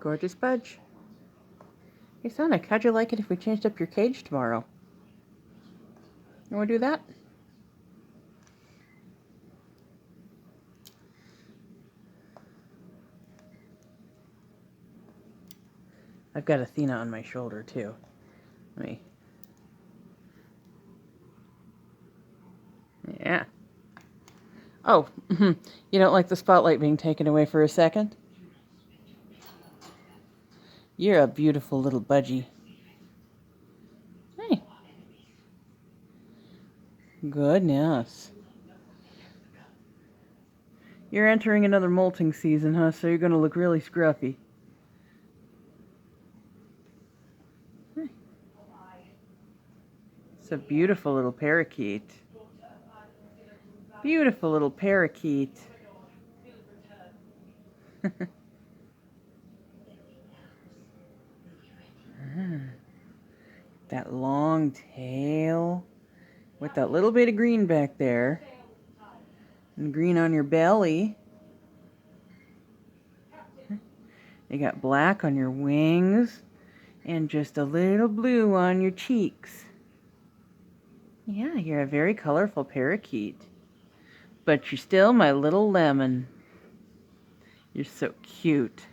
Gorgeous Budge. Hey Sonic, how'd you like it if we changed up your cage tomorrow? You want to do that? I've got Athena on my shoulder too. Let me... Yeah. Oh, you don't like the spotlight being taken away for a second? You're a beautiful little budgie. Hey. Goodness. You're entering another molting season, huh? So you're going to look really scruffy. Hey. It's a beautiful little parakeet. Beautiful little parakeet. That long tail with that little bit of green back there and green on your belly. You got black on your wings and just a little blue on your cheeks. Yeah, you're a very colorful parakeet, but you're still my little lemon. You're so cute.